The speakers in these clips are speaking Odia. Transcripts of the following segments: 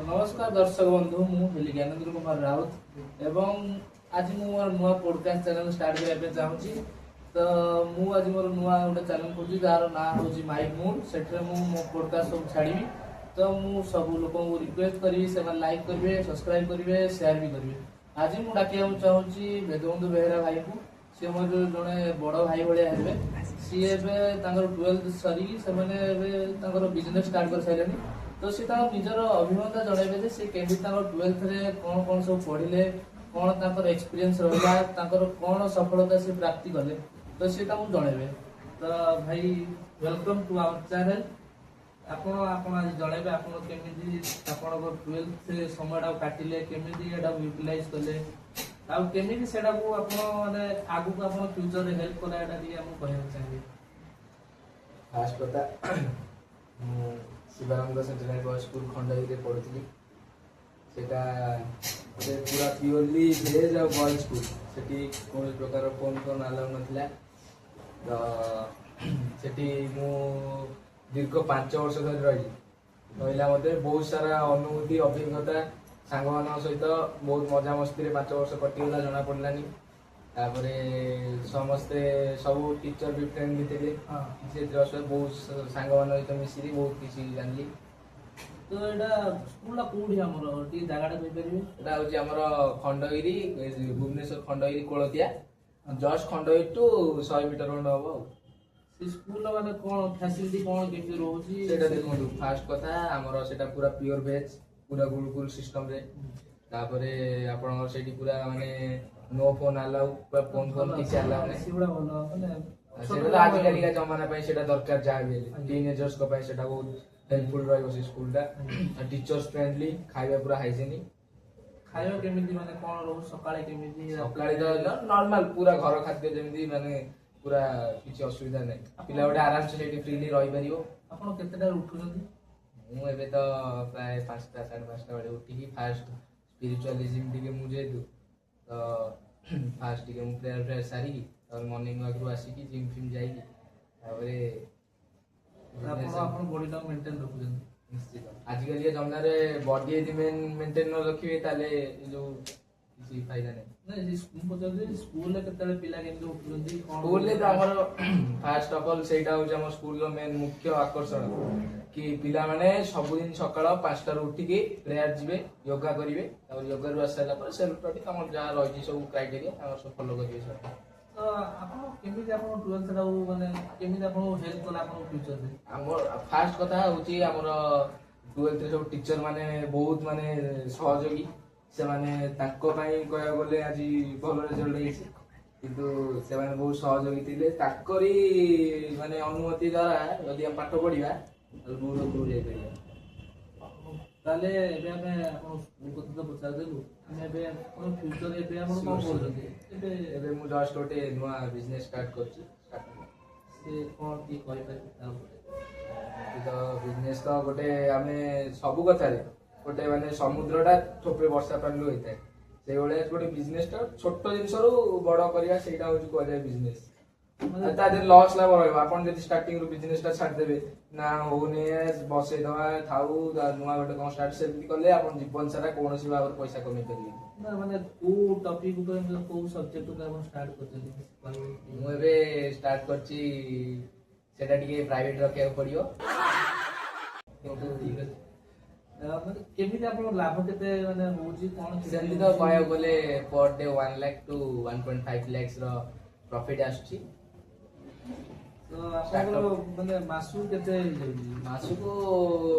नमस्कार दर्शक बंधु मुझे ज्ञानेन्द्र कुमार राउत एवं आज मोर नुआ पॉडकास्ट चैनल स्टार्ट करने चाहूँगी। तो मु आज मोर नुआ गोटे चैनल खोजी जार ना हूँ माइक मूड से मो पॉडकास्ट सब छाड़ी। तो मु सब लोक रिक्वेस्ट करी से लाइक करेंगे, सब्सक्राइब करेंगे, शेयर भी करेंगे। आज मुझे डाकिया चाहूँगी वेदबंधु बेहेरा भाई को। सी मोर जड़े बड़ भाई भाया हे सी एवं 12th सरी से बिजनेस स्टार्ट कर सारे। तो सी निजर अभिज्ञता जनइबे सी केमी 12th रे कौन कौन सब पढ़िले, कौन एक्सपीरियंस रहा, कौन सफलता से प्राप्ति कले, तो सी जनइबे। तो भाई वेलकम टू आवर चैनल। आपण आज जनइबे आपण केमी 12th समय काटिले, केमी यूटिलाइज कले, केमी से माने आगु को आपण फ्यूचर रे हेल्प कला एटा दी हम कहना चाहिए। फास्ट कथा Shivananda centenary boys school Khandagiri पढ़ुली। सेटा पूरा प्योरली भेज और बॉयज स्कूल। सेठी कौन प्रकार फोन अलाउ नथिला। तो सेठी मु दीर्घ 5 वर्ष धरि रही मते बहुत सारा अनुभूति अभिज्ञता सांग मान सहित बहुत मजा मस्ती 5 वर्ष कटिगला जना पड़लानी। तापरे समस्ते सब टीचर भी फ्रेंड भी थे। बहुत सांग मान सहित मिसिरी बहुत किसी जानली। तो एटा स्कूल कोठी हमर टी जगाटा कहि परिबे? एटा होची हमर Khandagiri Bhubaneswar Khandagiri Koltia just Khandagiri to 100 meter खंड हबो। से स्कूल माने कोन फैसिलिटी कोन केमि रहउची सेटा देखंतु। फास्ट कथा हमर सेटा पूरा प्योर वेज, पूरा गुरुकुल सिस्टम रे। तापरे आपन सेठी पूरा माने नो फोन अलाउ, पूरा फोन किसी अलाउ नै। सिबडा भलो माने सेटा आज काली का जमाना पय सेटा दरकार जा भी टीनेजर्स को पय सेटा बहुत हेल्पफुल रहइबो से स्कूल टा। टीचर्स फ्रेंडली, खाଇବା पूरा हाइजीनिक। खाଇବା केमिति माने कोन रहउ सकाळे केमिति? सकाळे तो नॉर्मल पूरा घर खाद्य जेमिति माने पूरा किछि असुविधा नै। पिला गोटे आराम से सेठी फ्रीली रहि परिबो। आपण केतेटा उठुछथि? मु एबे तो प्राय 5टा 5:30 बजे उठी की फास्ट स्पिरिचुअलिज्म टिके मु जे तो फास्ट टिके मु प्रेयर सारी और मॉर्निंग वॉक रो आसी की जिम फिम जाई की ताबरे आपण बॉडी टा मेंटेन रखुछन। निश्चित आज काली ये जमाना रे बॉडी यदि मेंटेन न रखिबे ताले जो किछि फायदा नै। नै स्कूल पचर स्कूल ले केतेले पिला केमि उठुछथि कोन? स्कूल ले तो हमर फास्ट ऑफ ऑल सेटा हो हम स्कूल रो मेन मुख्य आकर्षण कि पिला माने सब दिन सकाळ 5टा रो उठी के प्रेयर जिवे, योगा करिवे और योगा रो आसला पर सेल्फ स्टडी हमर जा रही सब क्राइटेरिया हमर सब फॉलो करिवे सब। तो आपण केमि आपण 12th रा माने केमि आपण हेल्प कला आपण फ्यूचर रे? हमर फास्ट कथा होची हमर 12th रे सब टीचर माने बहुत माने सहयोगी से माने ताको पई कहया बोले आज भल रिजल्ट हेछि किंतु से माने बहुत सहयोगी थिले। ताकरी माने अनुमति द्वारा यदि हम पाठ पढिबा तो दूर दूर जाई परिबा। ताले एबे हमें आपण स्कूल को तो पचार देलु हमें एबे आपण फ्यूचर एबे आपण कोन करथि? एबे मु जस्ट गोटे नुआ बिजनेस स्टार्ट करछि। से कोन की कहि पारि तो बिजनेस तो गोटे हमें सब कथा रे गोटे माने समुद्रटा थोपे वर्षा पानी होइଥାଏ से गोटे गोटे बिजनेस टा छोट जिंस रु बड़ करिया सेटा होची कोजे बिजनेस। ता दे लॉस लाभ रहइबो। आपण जदि स्टार्टिंग रु बिजनेस टा छाड देबे ना होने बसे दवा थाउ नुआ गोटे कोन स्टार्ट सेमति करले आपण जीवन सारा कोनोसी भाबर पैसा कमे परिबे ना। माने को टॉपिक ऊपर को सब्जेक्ट ऊपर आपण स्टार्ट करछथि? मु एबे स्टार्ट करछि सेटा टिके प्राइवेट रखे पड़ियो। ठीक है माने केमिति आपण लाभ केते माने होची कोन? सेमति तो कहया बोले per day 1 lakh to 1.5 lakh रो प्रॉफिट आछी। तो आपण माने मासु केते जाई? मासु को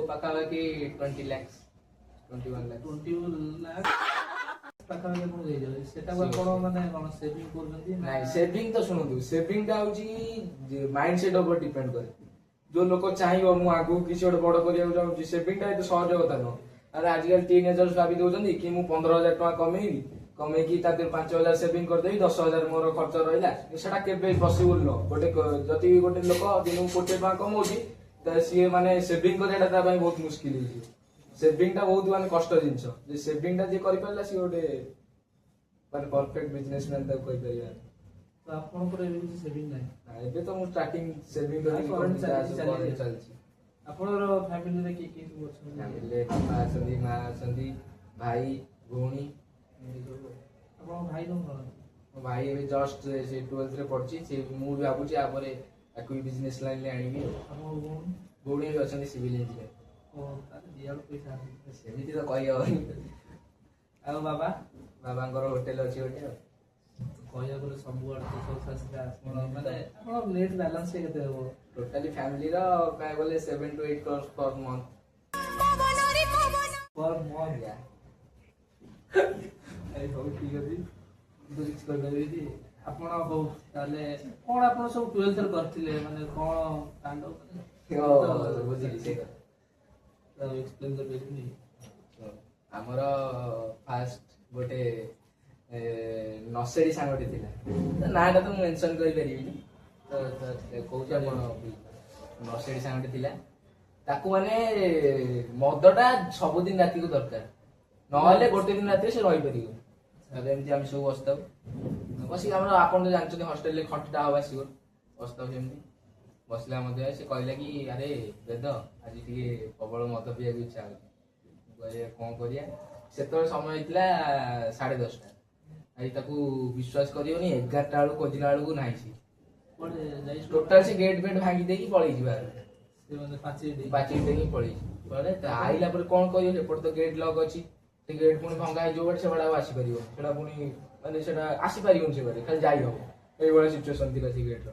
पका बाकी 20 लाख 21 लाख 20 लाख पका बाकी कोन जाई जाई सेटा कोन माने कोन सेविंग करजंती? नाही सेविंग तो सुनदु सेविंग ता होची माइंडसेट ऊपर डिपेंड करे। जो लोक चाहिबो मु आगु किसी ओड बड़ करिया जाउ सेविंग ता तो सहज कथा न। अरे आजकल टीनेजर्स भाबी दोजंदी कि मु 15,000 टका कमेइबी, कमेकी तातिर 5,000 सेविंग कर देई 10,000 मोर खर्च रहिला। सेटा केबे पॉसिबल न। गोटे जति गोटे लोक दिन को 1 टका कमौची त सी माने सेविंग करेटा ता भाई बहुत मुश्किल है। सेविंग ता बहुत माने कष्ट जिंस जे सेविंग ता जे करि परला सी गोटे माने परफेक्ट बिजनेसमैन ता कहि परिया। तो आपण पर एबे सेविंग नाही? एबे तो मु स्टार्टिंग सेविंग करि करंट चलछि। ଆପଣଙ୍କର ଫ୍ୟାମିଲିରେ କିଏ କିଏ ସବୁ ଅଛନ୍ତି? ଫ୍ୟାମିଲିରେ ବାପା ଅଛନ୍ତି, ମା ଅଛନ୍ତି, ଭାଇ ଭଉଣୀ। ଏମିତି ସବୁ। ଆପଣଙ୍କ ଭାଇ କଣ କରନ୍ତି? ମୋ ଭାଇ ଏବେ ଜଷ୍ଟ ସେ 12th ରେ ପଢୁଛି। ସେ ମୁଁ ବି ଭାବୁଛି ଆପରେ ତାକୁ ବି ବିଜନେସ୍ ଲାଇନରେ ଆଣିବି ଆଉ। ଆପଣଙ୍କ ଭଉଣୀ? ଭଉଣୀ ବି ଅଛନ୍ତି ସିଭିଲ ଇଞ୍ଜିନିୟର। ଓ ତାହେଲେ ଦିଆଡୁ ପଇସା ଆସୁଛି। ସେମିତି ତ କହିହବନି। ଆଉ ବାବା? ବାବାଙ୍କର ହୋଟେଲ ଅଛି ଗୋଟେ ଆଉ। କହିବାକୁ ଗଲେ ସବୁଆଡେ ତ ସବୁ ଆସିଲା ଆପଣ ମାନେ ଆପଣ ନେଟ୍ ବାଲାନ୍ସ କେତେ ହବ? ଟୋଟାଲି ଫ୍ୟାମିଲିର କହିବାକୁ ଗଲେ 7 to 8 crores per month। Per month? Yeah। ଏଇ ହଉ ଠିକ ଅଛି। ମୁଁ ତ କିଛି କହିପାରିବି। ଆପଣ ହଉ ତାହେଲେ କଣ ଆପଣ ସବୁ 12th ରେ କରିଥିଲେ ମାନେ କଣ କାଣ୍ଡ ବୁଝିଲି ସେ କଥା। ଏକ୍ସପ୍ଲେନ୍ କରିପାରିବି? ଆମର ଫାଷ୍ଟ ଗୋଟେ ନର୍ସରୀ ସାଙ୍ଗଟେ ଥିଲା। ନାଁଟା ତ ମୁଁ ମେନସନ୍ କରିପାରିବିନି। କହୁଛି ଆପଣ ନର୍ସରୀ ସାଙ୍ଗଟେ ଥିଲା। ତାକୁ ମାନେ ମଦଟା ସବୁଦିନ ରାତିକୁ ଦରକାର, ନହେଲେ ଗୋଟେ ଦିନ ରାତିରେ ସେ ରହିପାରିବ। ତାପରେ ଏମିତି ଆମେ ସବୁ ବସିଥାଉ ବସିକି ଆମର ଆପଣ ତ ଜାଣିଛନ୍ତି ହଷ୍ଟେଲରେ ଖଟିଟା ହବା ଆସିବ। ବସିଥାଉ ସେମିତି ବସିଲା ମଧ୍ୟ ସେ କହିଲା କି ଆରେ ବେଦ ଆଜି ଟିକେ ପ୍ରବଳ ମଦ ପିଇବାକୁ ଇଚ୍ଛା ହଉଛି। କହିଲେ କଣ କରିବା? ସେତେବେଳେ ସମୟ ହେଇଥିଲା 10:30। ଆଜି ତାକୁ ବିଶ୍ୱାସ କରିବନି 11ଟା ବେଳକୁ ଖୋଜିଲା ବେଳକୁ ନାହିଁ ସେ। କୁଆଡେ ଯାଇଛୁ? ଟୋଟାଲ ସେ ଗେଟ୍ ଫେଟ୍ ଭାଙ୍ଗି ଦେଇକି ପଳେଇଛି ବାହାରକୁ। ସେ ମାନେ ପାଚେରି ପାଚେରି ଦେଇକି ପଳେଇଛି। ଆଇଲା ପରେ କଣ କରିବ? ସେପଟେ ତ ଗେଟ୍ ଲକ୍ ଅଛି। ସେ ଗେଟ୍ ପୁଣି ଭଙ୍ଗା ହେଇଯିବ ଗୋଟେ ସେବାଟେ ଆଉ ଆସିପାରିବ। ସେଟା ପୁଣି ମାନେ ସେଟା ଆସିପାରିବନି ସେବାଟେ, ଖାଲି ଯାଇ ହବ। ଏଇଭଳିଆ ସିଚୁଏସନ ଥିଲା ସେ ଗେଟ୍ର।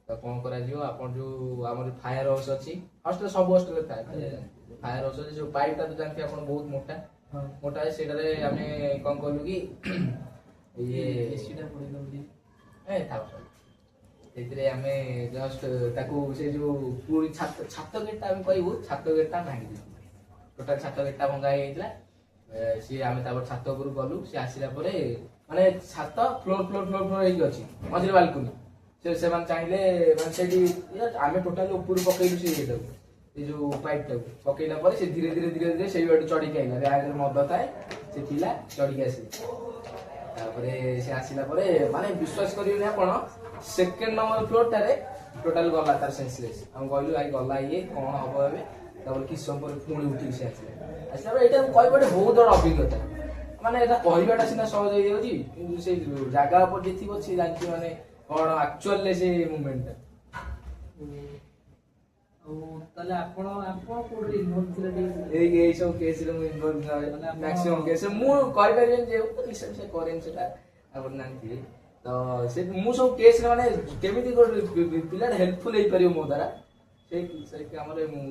ତ କଣ କରାଯିବ? ଆପଣ ଯୋଉ ଆମର ଫାୟାର ହାଉସ୍ ଅଛି, ହଷ୍ଟେଲ ସବୁ ହଷ୍ଟେଲରେ ଥାଏ। ଫାୟାର ହାଉସ୍ ଅଛି, ଯୋଉ ପାଇପଟା ତ ଜାଣିଥିବେ ଆପଣ ବହୁତ ମୋଟା ମୋଟା। ସେଇଟାରେ ଆମେ କଣ କଲୁ କି ଇଏ ଏସିଟା ପଡିଯାଉଛି। ସେଇଥିରେ ଆମେ ଜଷ୍ଟ ତାକୁ ସେ ଯୋଉ ପୁଣି ଛାତ ଗେଟ୍ଟା ଆମେ କହିବୁ, ଛାତ ଗେଟ୍ଟା ଭାଙ୍ଗି ଦେଇଛୁ। ଟୋଟାଲ ଛାତ ଗେଟ୍ଟା ଭଙ୍ଗା ହେଇଯାଇଥିଲା। ସିଏ ଆମେ ତାପରେ ଛାତ ଉପରକୁ ଗଲୁ। ସିଏ ଆସିଲା ପରେ ମାନେ ଛାତ ଫ୍ଲୋର ହେଇକି ଅଛି, ମଝିରେ ବାଲକୁନି। ସେମାନେ ଚାହିଁଲେ ମାନେ ସେଇଠି ଆମେ ଟୋଟାଲି ଉପରୁ ପକେଇଲୁ ସେ ଇଏଟାକୁ, ଏ ଯୋଉ ପାଇପଟାକୁ ପକେଇଲା ପରେ ସେ ଧୀରେ ଧୀରେ ସେଇ ବାଟୁ ଚଢିକି ଆଇଲା। ବ୍ୟାଗରେ ମଦ ଥାଏ, ସେ ପିଲା ଚଢିକି ଆସିଲେ। ତାପରେ ସେ ଆସିଲା ପରେ ମାନେ ବିଶ୍ୱାସ କରିବେନି ଆପଣ, ସେକେଣ୍ଡ ନମ୍ବର ଫ୍ଲୋରଟାରେ ଟୋଟାଲ ଗଲା ତାର ସେନ୍ସଲେସ୍। ଆମେ କହିଲୁ ଭାଇ ଗଲା ଇଏ କଣ ହବ ଏବେ? ତାପରେ କିଛି ସମୟ ପରେ ପୁଣି ଉଠିକି ସେ ଆସିଲା। ପରେ ଏଇଟା ମୁଁ କହିବି ଗୋଟେ ବହୁତ ବଡ ଅଭିଜ୍ଞତା। ମାନେ ଏଟା କହିବାଟା ସିନା ସହଜ ହେଇଯାଉଛି, କିନ୍ତୁ ସେ ଜାଗା ଉପରେ ଯିଏ ଥିବ ସିଏ ଜାଣିଛି ମାନେ କଣ ଆକ୍ଚୁଆଲି ସେ ମୁଭମେଣ୍ଟଟା। ଆଉ ତାହେଲେ ଆପଣ କୋଉଠି ଇନଭଲ୍ଭ ଥିଲେ ଟିକେ? ଏଇ ସବୁ କେସରେ ମୁଁ ଇନଭଲ୍ଭ ନଥାଏ। ମ୍ୟାକ୍ସିମମ୍ କେସ ମୁଁ କହିପାରିବିନି ଯେ ସେ କରେନି ସେଟା ଆପଣ ଜାଣିଥିବେ। ତ ସେ ମୁଁ ସବୁ କେସରେ ମାନେ କେମିତି ଗୋଟେ ପିଲାଟା ହେଲ୍ପଫୁଲ ହେଇପାରିବ ମୋ ଦ୍ୱାରା ସେଇ କାମରେ ମୁଁ।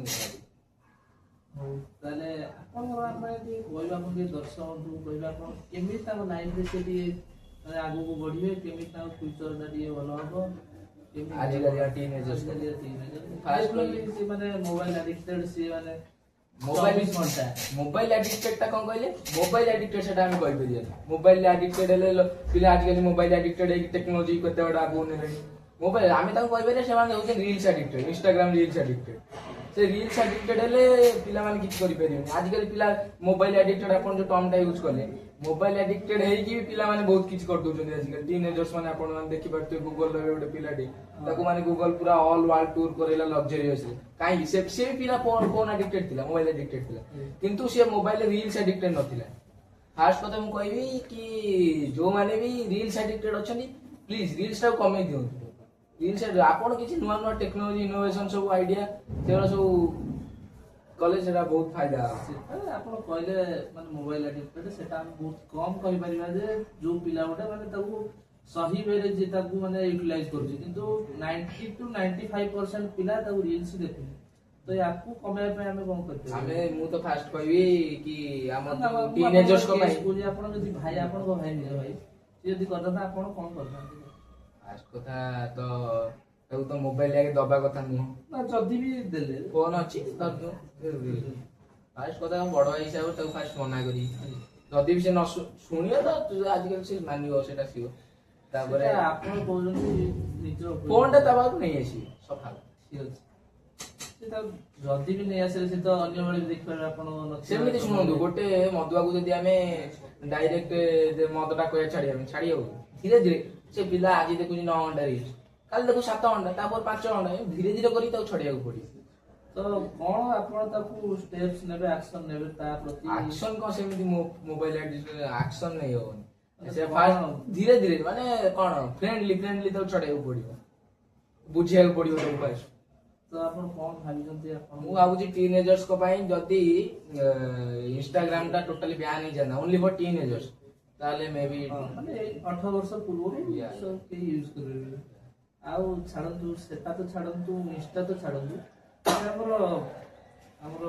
ହଉ ତାହେଲେ ଆପଣଙ୍କର ଆମେ ଟିକେ କହିବା, ଆପଣ ଟିକେ ଦର୍ଶକଙ୍କୁ କହିବା ଆପଣ କେମିତି ତାଙ୍କ ଲାଇଫରେ ସେ ଟିକେ ମାନେ ଆଗକୁ ବଢିବେ, କେମିତି ତାଙ୍କ ଫ୍ୟୁଚରଟା ଟିକେ ଭଲ ହବ। ଆଜିକାଲିକା ଟିନେଜର୍ସ ମାନେ ମୋବାଇଲ ଆଡିକ୍ଟେଡ, ସିଏ ମାନେ ମୋବାଇଲ ଆଡିକ୍ଟେଡ ଟା କଣ କହିଲେ? ମୋବାଇଲ ଆଡିକ୍ଟେଡ ସେଟା ଆମେ କହିପାରିବାନି। ମୋବାଇଲ ଆଡିକ୍ଟେଡ ହେଲେ ପିଲା ଆଜିକାଲି ମୋବାଇଲ ଆଡିକ୍ଟେଡ ହେଇକି ଟେକ୍ନୋଲୋଜି କେତେ ବଡ ଆଗକୁ ନେଲେଣି। ମୋବାଇଲ ଆମେ ତାଙ୍କୁ କହିପାରିବା ସେମାନେ ହଉଛନ୍ତି reels addicted, Instagram reels addicted. ସେ ରିଲ୍ସ ଆଡିକ୍ଟେଡ ହେଲେ ପିଲାମାନେ କିଛି କରିପାରିବେନି। ଆଜିକାଲି ପିଲା ମୋବାଇଲ ଆଡିକ୍ଟେଡ ଆପଣ ଯୋଉ ଟର୍ମଟା ୟୁଜ କଲେ, ମୋବାଇଲ ଆଡିକ୍ଟେଡ ହେଇକି ବି ପିଲାମାନେ ବହୁତ କିଛି କରିଦଉଛନ୍ତି ଆଜିକାଲି। ଟିନେଜର୍ସ ମାନେ ଆପଣ ମାନେ ଦେଖିପାରୁଥିବେ, ଗୁଗଲରେ ଗୋଟେ ପିଲାଟେ ତାକୁ ମାନେ ଗୁଗଲ ପୁରା ଅଲ ୱାର୍ଲଡ ଟୁର କରେଇଲା ଲକ୍ଜରିୟସଲି। କାହିଁକି? ସେ ବି ପିଲା ଫୋନ ଆଡିକ୍ଟେଡ ଥିଲା, ମୋବାଇଲ ଆଡିକ୍ଟେଡ ଥିଲା, କିନ୍ତୁ ସେ ମୋବାଇଲ ରିଲ୍ସ ଆଡିକ୍ଟେଡ ନଥିଲା। ଫାର୍ଷ୍ଟ କଥା ମୁଁ କହିବି କି ଯୋଉମାନେ ବି ରିଲ୍ସ ଆଡିକ୍ଟେଡ ଅଛନ୍ତି, ପ୍ଲିଜ ରିଲ୍ସ ଟାକୁ କମେଇ ଦିଅନ୍ତୁ। ରିଲ୍ସ ଆପଣ କିଛି ନୂଆ ନୂଆ ଟେକ୍ନୋଲୋଜି ଇନୋଭେସନ ସବୁ ଆଇଡିଆ ସେଗୁଡ଼ା ସବୁ କଲେ ସେଟା ବହୁତ ଫାଇଦା। ଆପଣ କହିଲେ ମାନେ ମୋବାଇଲ ଆଡିକ୍ଟେଡ, ସେଟା ଆମେ ବହୁତ କମ କହିପାରିବା ଯେ ଯୋଉ ପିଲା ଗୋଟେ ମାନେ ତାକୁ ସହି ୱେରେ ଯେ ତାକୁ ମାନେ ୟୁଟିଲାଇଜ କରୁଛି, କିନ୍ତୁ 90 to 95% ପିଲା ତାକୁ ରିଲ୍ସ ଦେଖୁଛନ୍ତି। ତ ୟାକୁ କମେଇବା ପାଇଁ ଆମେ କଣ କରିପାରିବା? ମୁଁ ତ ଫାଷ୍ଟ କହିବି କି ଆମ ଟିନେଜର୍ସଙ୍କ ପାଇଁ ଆପଣ ଯଦି ଭାଇ, ଆପଣଙ୍କ ଭାଇ ନିଜ ଭାଇ ସେ ଯଦି କରିଥାନ୍ତା ଆପଣ କଣ କରିଥାନ୍ତେ? ଫାଷ୍ଟ କଥା ତ ତାକୁ ତ ମୋବାଇଲ ଆଗେ ଦବା କଥା ନୁହଁ, ନା ଯଦି ବି ଦେଲେ ଫୋନ ଅଛି ଫାଷ୍ଟ କଥା ବଡ ଭାଇ ହିସାବରେ ତାକୁ ଫାଷ୍ଟ ମନା କରିବି। ଯଦି ବି ସେ ନ ଶୁଣିବ ତ ଆଜିକାଲି ସେ ମାନିବ, ସେଟା ସିଓର। ତାପରେ ଆପଣ କହୁଛନ୍ତି ନିଜ ଫୋନ ଟା ତା ପାଖକୁ ନେଇ ଆସିବି ସକାଳ ଯଦି ବି ନେଇ ଆସିଲେ ସେ ତ ଅନ୍ୟ ବେଳେ ବି ଦେଖିପାରିବେ ଆପଣ। ସେମିତି ଶୁଣନ୍ତୁ, ଗୋଟେ ମଦୁଆକୁ ଯଦି ଆମେ ଡାଇରେକ୍ଟ ମଦଟା କହିବା ଛାଡିବା ପାଇଁ ଛାଡି ହବ? ଧୀରେ ଧୀରେ ସେ ପିଲା ଆଜି ଦେଖୁଛି 9 ଘଣ୍ଟା ରିଲ୍ସ, କାଲି ଦେଖୁ 7 ଘଣ୍ଟା, ତାପରେ 5 ଘଣ୍ଟା, ଧୀରେ ଧୀରେ କରି ତାକୁ ଛଡିବାକୁ ପଡିବ। ତ କଣ ଆପଣ ତାକୁ steps ନେବେ ଆକ୍ସନ ନେବେ ତା ପ୍ରତି ଆକ୍ସନ କଣ ସେମିତି ମୋବାଇଲ ଆକ୍ସନ ନେଇ ହବନି ସେ କଣ? ଫାଷ୍ଟ ଧୀରେ ଧୀରେ ମାନେ କଣ ଫ୍ରେଣ୍ଡଲି ତାକୁ ଛଡେଇବାକୁ ପଡିବ ବୁଝିବାକୁ ପଡିବ ତାକୁ ଫାଷ୍ଟ। ତ ଆପଣ କଣ ଭାବିଛନ୍ତି ଆପଣ? ମୁଁ ଭାବୁଛି ଟିନେଜର୍ସ ପାଇଁ ଯଦି ଇନଷ୍ଟାଗ୍ରାମ ଟା ଟୋଟାଲି ବ୍ୟାନ୍ ହେଇଯାନ୍ତା ଓନ୍ଲି ଫର ଟିନେଜର୍ସ ତାହେଲେ ମେ ବି ମାନେ 18 ବର୍ଷ ପୂର୍ବରୁ Yeah. ସବୁ କେହି ୟୁଜ କରିବେ। ଆଉ ଛାଡନ୍ତୁ ସେଟା ତ ଛାଡନ୍ତୁ ଇନଷ୍ଟା ତ ଛାଡନ୍ତୁ ଆମର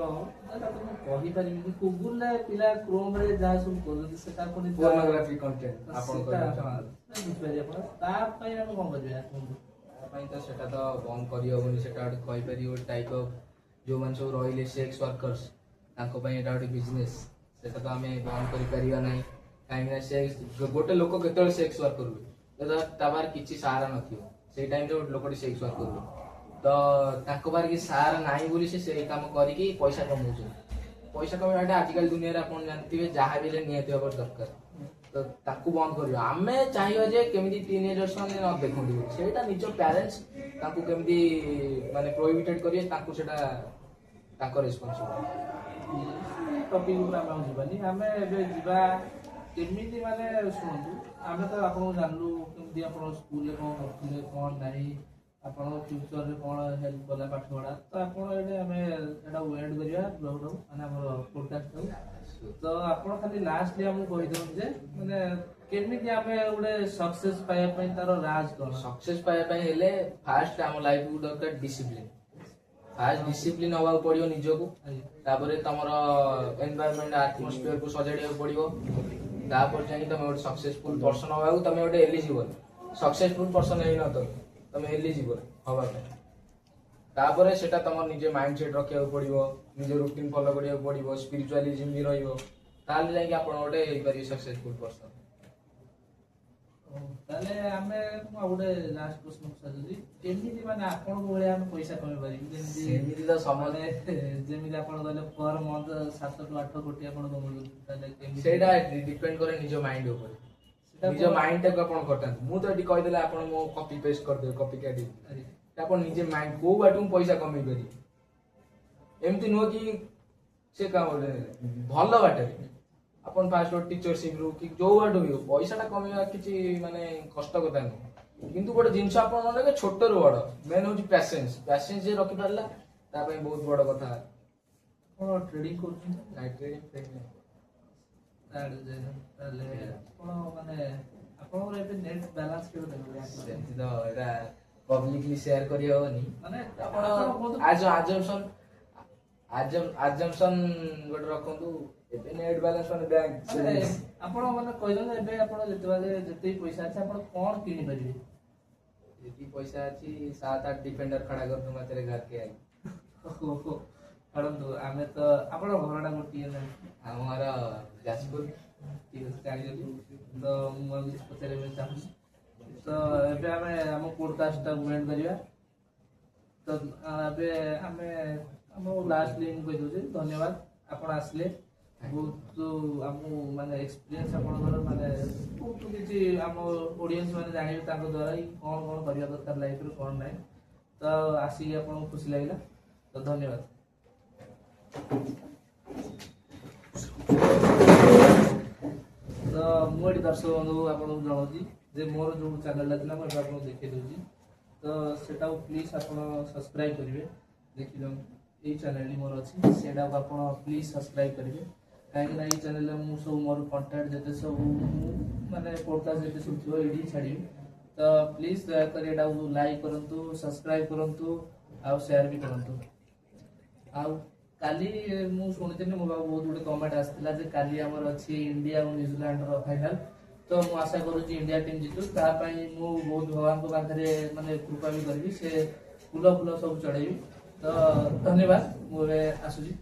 ଏଟା ତ ମୁଁ କହିପାରିବିନି ଗୁଗୁଲରେ ପିଲା କ୍ରୋମରେ ଯାହା ସବୁ କରୁଛନ୍ତି ସେଟା ପୁଣି ପୋର୍ନୋଗ୍ରାଫି କଣ୍ଟେଣ୍ଟ ଆପଣ ସେଟା କହିବେ ବୁଝିପାରିବେ ଆପଣ ତା ପାଇଁ ଆମେ କଣ କରିବା କୁହନ୍ତୁ? ତା ପାଇଁ ତ ସେଟା ତ ବନ୍ଦ କରିହବନି ସେଟା ଗୋଟେ କହିପାରିବ ଗୋଟେ ଟାଇପ ଅଫ ଯୋଉମାନେ ସବୁ ରହିଲେ ସେକ୍ସ ୱାର୍କର୍ସ ତାଙ୍କ ପାଇଁ ଏଟା ଗୋଟେ ବିଜନେସ ସେଟା ତ ଆମେ ବନ୍ଦ କରିପାରିବା ନାହିଁ କାହିଁକି ନା ସେ ଗୋଟେ ଲୋକ କେତେବେଳେ ସେକ୍ସ ୱାର୍କର ହୁଏ ଯେତେବେଳେ ତା ପାଖରେ କିଛି ସାହାରା ନଥିବ ସେଇ ଟାଇମରେ ଗୋଟେ ଲୋକଟି ସେକ୍ସ ୱାର୍କର ହୁଏ ତ ତାଙ୍କ ପାଖରେ କିଛି ସାହାରା ନାହିଁ ବୋଲି ସେ ସେଇ କାମ କରିକି ପଇସା କମଉଛନ୍ତି ପଇସା କମେଇବାଟା ଆଜିକାଲି ଦୁନିଆରେ ଆପଣ ଜାଣିଥିବେ ଯାହା ବି ହେଲେ ନିହାତି ହେବା ଦରକାର ତ ତାକୁ ବନ୍ଦ କରିବା ଆମେ ଚାହିଁବା ଯେ କେମିତି ଟିନେଜର୍ସ ମାନେ ନ ଦେଖନ୍ତୁ ସେଇଟା ନିଜ ପ୍ୟାରେଣ୍ଟସ୍ ତାଙ୍କୁ କେମିତି ମାନେ ପ୍ରୋହିବିଟେଡ୍ କରିବେ ତାଙ୍କୁ ସେଟା ତାଙ୍କ ରେସ୍ପନ୍ସିବିଲିଟି। ଟପିକ ଉପରେ ଆମେ ଆଉ ଯିବାନି ଆମେ ଏବେ ଯିବା କେମିତି ମାନେ ଶୁଣନ୍ତୁ ଆମେ ତ ଆପଣଙ୍କୁ ଜାଣିଲୁ କେମିତି ଆପଣ ସ୍କୁଲରେ କଣ କରୁଥିଲେ କଣ ନାହିଁ ଆପଣଙ୍କ ଫ୍ୟୁଚରରେ କଣ ହେଲ୍ପ କଲା ପାଠ ପଢା ତ ଆପଣ ଏଇଠି ଆମେ ଏଟା ୱେଟ୍ କରିବା ବ୍ଲଗ୍ ମାନେ ଆମର ପୋଡକାଷ୍ଟ ତ ଆପଣ ଖାଲି ଲାଷ୍ଟଲି ଆମକୁ କହିଦିଅନ୍ତୁ ଯେ ମାନେ କେମିତି ଆମେ ଗୋଟେ ସକ୍ସେସ ପାଇବା ପାଇଁ ତାର ରାଜ କଣ? ସକ୍ସେସ ପାଇବା ପାଇଁ ହେଲେ ଫାଷ୍ଟ ଆମ ଲାଇଫକୁ ଦରକାର ଡିସିପ୍ଲିନ ଫାଷ୍ଟ ଡିସିପ୍ଲିନ ହବାକୁ ପଡିବ ନିଜକୁ ତାପରେ ତମର ଏନଭାୟରମେଣ୍ଟ ଆଟମୋସ୍ଫିୟରକୁ ସଜାଡିବାକୁ ପଡିବ ତାପରେ ଯାଇକି ତମେ ଗୋଟେ ସକ୍ସେସଫୁଲ ପର୍ସନ ହବାକୁ ତମେ ଗୋଟେ ଏଲିଜିବଲ ସକ୍ସେସଫୁଲ ପର୍ସନ ହେଇନଥିବ ତମେ ଏଲିଜିବଲ ହବା ପାଇଁ ତାପରେ ସେଟା ତମ ନିଜ ମାଇଣ୍ଡ ସେଟ ରଖିବାକୁ ପଡିବ ନିଜ ରୁଟିନ ଫଲୋ କରିବାକୁ ପଡିବ ସ୍ପିରିଚୁଆଲିଜିମ ବି ରହିବ ତାହେଲେ ଯାଇକି ଆପଣ ଗୋଟେ ହେଇପାରିବେ ସକ୍ସେସଫୁଲ ପର୍ସନ। ତାହେଲେ ଆମେ ମୁଁ ଆଉ ଗୋଟେ ଲାଷ୍ଟ ପ୍ରଶ୍ନ ପଚାରୁଛି କେମିତି ମାନେ ଆପଣଙ୍କ ଭଳିଆ ଆମେ ପଇସା କମେଇ ପାରିବୁ ଯେମିତି ସେମିତି ତ ସମସ୍ତେ ଯେମିତି ଆପଣ କହିଲେ ପର ମନ୍ଥ 7 ରୁ 8 କୋଟି ଆପଣ କମଉଛନ୍ତି ତାହେଲେ କେମିତି ସେଇଟା ଡିପେଣ୍ଡ କରେ ନିଜ ମାଇଣ୍ଡ ଉପରେ ସେଟା ନିଜ ମାଇଣ୍ଡ ଟାକୁ ଆପଣ ଘଟାନ୍ତୁ ମୁଁ ତ ଏଠି କହିଦେଲେ ଆପଣ ମୋ କପି ପେଷ୍ଟ କରିଦେବେ କପି କାଟି ଆପଣ ନିଜେ ମାଇଣ୍ଡ କୋଉ ବାଟକୁ ପଇସା କମେଇ ପାରିବେ ଏମିତି ନୁହଁ କି ସେ କାମ ଭଲ ବାଟରେ ଆପଣ ଫାଷ୍ଟ ଗୋଟେ ଟିଚରସିପ ରୁ କି ଯୋଉ ବାଟୁ ବି ପଇସା ଟା କମେଇବା କିଛି ମାନେ କଷ୍ଟ କଥା ନୁହଁ କିନ୍ତୁ ଗୋଟେ ଜିନିଷ ଆପଣ ମନେ ରଖିବେ ଛୋଟରୁ ବଡ ମେନ୍ ହଉଛି ପ୍ୟାସେନ୍ସ ଯିଏ ରଖିପାରିଲା ତା ପାଇଁ ବହୁତ ବଡ କଥା। ଆପଣ ଟ୍ରେଡିଂ କରୁଛନ୍ତି ତାହେଲେ ଆପଣ ମାନେ ଆପଣଙ୍କର ଏବେ ନେଟ୍ ବାଲାନ୍ସ କେତେ ଦେଖୁଛନ୍ତି ସେମିତି ତ ଏଇଟା ପବ୍ଲିକଲି ସେୟାର କରିହବନି ମାନେ ଆପଣ କୁହନ୍ତୁ ଆଜମ୍ପସନ ଗୋଟେ ରଖନ୍ତୁ ଏବେ ନେଟ୍ ବାଲାନ୍ସ ମାନେ ମାନେ ବ୍ୟାଙ୍କ ଆପଣ ମାନେ କହିଦିଅନ୍ତୁ ଏବେ ଆପଣ ଯେତିକି ପଇସା ଅଛି ଆପଣ କଣ କିଣିପାରିବେ? ଯେତିକି ପଇସା ଅଛି 7-8 डिफेंडर खड़ा कर दूंगा तेरे घर के आगे। ଛାଡ଼ନ୍ତୁ ଆମେ ତ ଆପଣଙ୍କ ଘରଟା ଗୋଟିଏ ନାହିଁ ଆମର ଯାଜପୁର ଠିକ ଅଛି ଜାଣିଗଲି ତ ମୁଁ ଆଉ କିଛି ପଚାରିବା ପାଇଁ ଚାହୁଁଛି ତ ଏବେ ଆମେ ଆମ ପୋଡକାଷ୍ଟଟାକୁ ଏଣ୍ଡ କରିବା ତ ଏବେ ଆମେ ଆମ ଲାଷ୍ଟଲି ମୁଁ କହିଦେଉଛି ଧନ୍ୟବାଦ ଆପଣ ଆସିଲେ ବହୁତ ଆମକୁ ମାନେ ଏକ୍ସପିରିଏନ୍ସ ଆପଣଙ୍କର ମାନେ ବହୁତ କିଛି ଆମ ଅଡ଼ିଏନ୍ସ ମାନେ ଜାଣିବେ ତାଙ୍କ ଦ୍ୱାରା ହିଁ କ'ଣ କ'ଣ କରିବା ଦରକାର ଲାଇଫରେ କ'ଣ ନାହିଁ ତ ଆସିକି ଆପଣଙ୍କୁ ଖୁସି ଲାଗିଲା ତ ଧନ୍ୟବାଦ। ତ ମୁଁ ଏଠି ଦର୍ଶକ ବନ୍ଧୁ ଆପଣଙ୍କୁ ଜଣାଉଛି ଯେ ମୋର ଯେଉଁ ଚ୍ୟାନେଲଟା ଥିଲା ମୁଁ ଏବେ ଆପଣଙ୍କୁ ଦେଖେଇ ଦେଉଛି ତ ସେଟାକୁ ପ୍ଲିଜ୍ ଆପଣ ସବସ୍କ୍ରାଇବ୍ କରିବେ ଦେଖିଦିଅନ୍ତୁ ଏଇ ଚ୍ୟାନେଲଟି ମୋର ଅଛି ସେଇଟାକୁ ଆପଣ ପ୍ଲିଜ୍ ସବସ୍କ୍ରାଇବ୍ କରିବେ କାହିଁକିନା ଏଇ ଚ୍ୟାନେଲରେ ମୁଁ ସବୁ ମୋର କଣ୍ଟେଣ୍ଟ ଯେତେ ସବୁ ମାନେ ପୋଡକାଷ୍ଟ ଯେତେ ସବୁ ଥିବ ଏଇଠି ଛାଡ଼ିବି ତ ପ୍ଲିଜ୍ ଦୟାକରି ଏଟାକୁ ଲାଇକ୍ କରନ୍ତୁ ସବସ୍କ୍ରାଇବ୍ କରନ୍ତୁ ଆଉ ସେୟାର ବି କରନ୍ତୁ। ଆଉ କାଲି ମୁଁ ଶୁଣିଥିଲି ମୋ ପାଖକୁ ବହୁତ ଗୋଟେ କମେଣ୍ଟ ଆସିଥିଲା ଯେ କାଲି ଆମର ଅଛି ଇଣ୍ଡିଆ ଆଉ ନ୍ୟୁଜିଲାଣ୍ଡର ଫାଇନାଲ ତ ମୁଁ ଆଶା କରୁଛି ଇଣ୍ଡିଆ ଟିମ୍ ଜିତୁ ତା ପାଇଁ ମୁଁ ବହୁତ ଭଗବାନଙ୍କ ପାଖରେ ମାନେ କୃପା ବି କରିବି ସେ ଫୁଲ ସବୁ ଚଢ଼େଇବି ତ ଧନ୍ୟବାଦ ମୁଁ ଏବେ ଆସୁଛି।